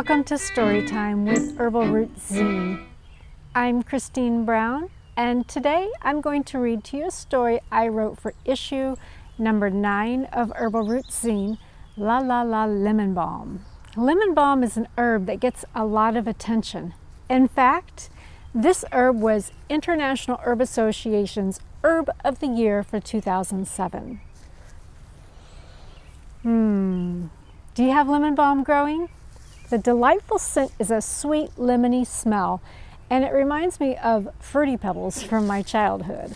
Welcome to Storytime with Herbal Roots zine. I'm Kristine Brown, and today I'm going to read to you a story I wrote for issue number 9 of Herbal Roots zine, Lemon Balm. Lemon balm is an herb that gets a lot of attention. In fact, this herb was International Herb Association's Herb of the Year for 2007. Do you have lemon balm growing? The delightful scent is a sweet lemony smell, and it reminds me of Fruity Pebbles from my childhood.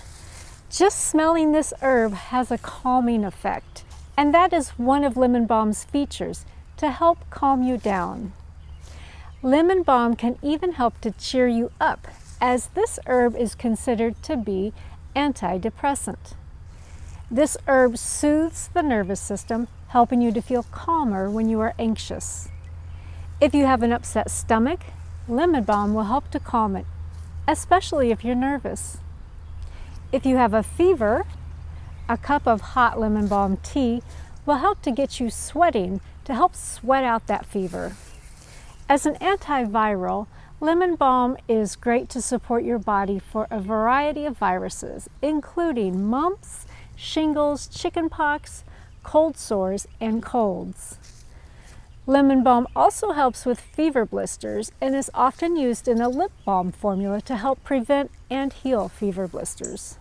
Just smelling this herb has a calming effect, and that is one of lemon balm's features, to help calm you down. Lemon balm can even help to cheer you up, as this herb is considered to be antidepressant. This herb soothes the nervous system, helping you to feel calmer when you are anxious. If you have an upset stomach, lemon balm will help to calm it, especially if you're nervous. If you have a fever, a cup of hot lemon balm tea will help to get you sweating to help sweat out that fever. As an antiviral, lemon balm is great to support your body for a variety of viruses, including mumps, shingles, chickenpox, cold sores, and colds. Lemon balm also helps with fever blisters and is often used in a lip balm formula to help prevent and heal fever blisters.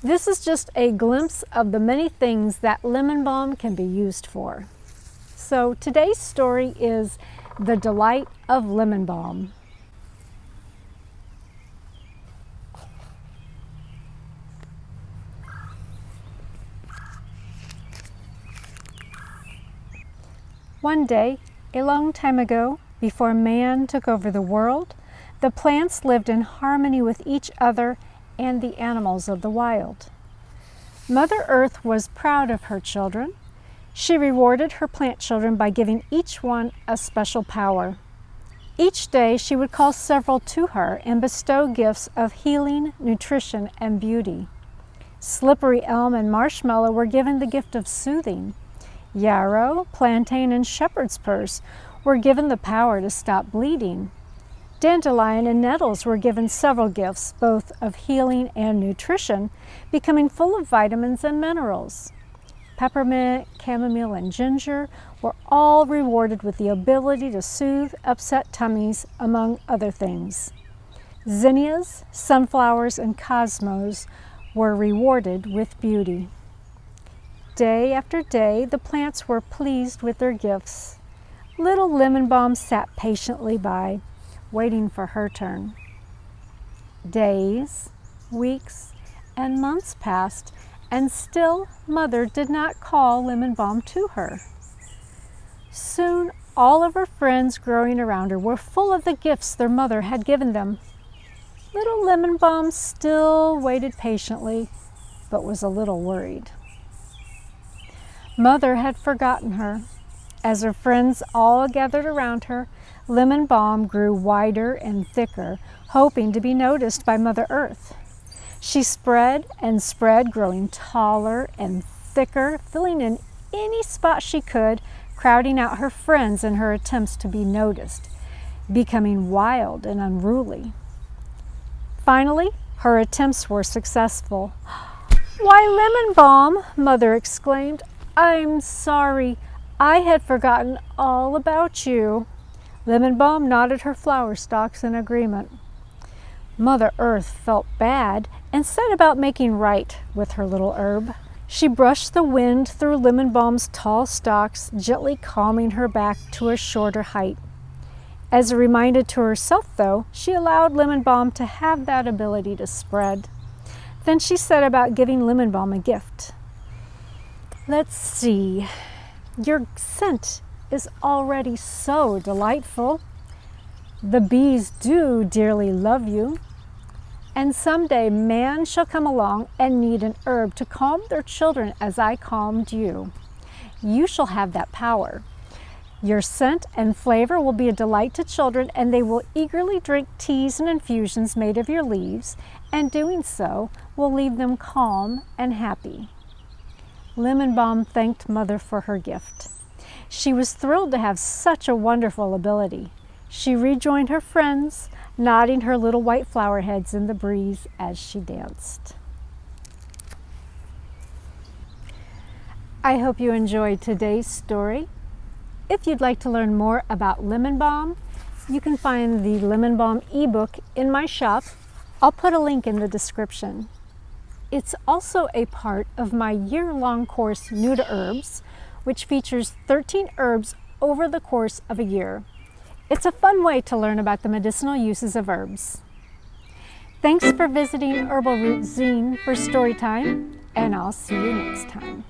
This is just a glimpse of the many things that lemon balm can be used for. So today's story is The Delight of Lemon Balm. One day, a long time ago, before man took over the world, the plants lived in harmony with each other and the animals of the wild. Mother Earth was proud of her children. She rewarded her plant children by giving each one a special power. Each day she would call several to her and bestow gifts of healing, nutrition, and beauty. Slippery elm and marshmallow were given the gift of soothing. Yarrow, plantain, and shepherd's purse were given the power to stop bleeding. Dandelion and nettles were given several gifts, both of healing and nutrition, becoming full of vitamins and minerals. Peppermint, chamomile, and ginger were all rewarded with the ability to soothe upset tummies, among other things. Zinnias, sunflowers, and cosmos were rewarded with beauty. Day after day, the plants were pleased with their gifts. Little lemon balm sat patiently by, waiting for her turn. Days, weeks, and months passed, and still Mother did not call lemon balm to her. Soon, all of her friends growing around her were full of the gifts their mother had given them. Little lemon balm still waited patiently, but was a little worried. Mother had forgotten her. As her friends all gathered around her, lemon balm grew wider and thicker, hoping to be noticed by Mother Earth. She spread and spread, growing taller and thicker, filling in any spot she could, crowding out her friends in her attempts to be noticed, becoming wild and unruly. Finally, her attempts were successful. "Why, lemon balm," Mother exclaimed, "I'm sorry. I had forgotten all about you." Lemon balm nodded her flower stalks in agreement. Mother Earth felt bad and set about making right with her little herb. She brushed the wind through lemon balm's tall stalks, gently calming her back to a shorter height. As a reminder to herself, though, she allowed lemon balm to have that ability to spread. Then she set about giving lemon balm a gift. Let's see. Your scent is already so delightful. The bees do dearly love you. And someday man shall come along and need an herb to calm their children as I calmed you. You shall have that power. Your scent and flavor will be a delight to children, and they will eagerly drink teas and infusions made of your leaves, and doing so will leave them calm and happy. Lemon Balm thanked Mother for her gift. She was thrilled to have such a wonderful ability. She rejoined her friends, nodding her little white flower heads in the breeze as she danced. I hope you enjoyed today's story. If you'd like to learn more about lemon balm, you can find the lemon balm ebook in my shop. I'll put a link in the description. It's also a part of my year-long course, New to Herbs, which features 13 herbs over the course of a year. It's a fun way to learn about the medicinal uses of herbs. Thanks for visiting Herbal Roots zine for Storytime, and I'll see you next time.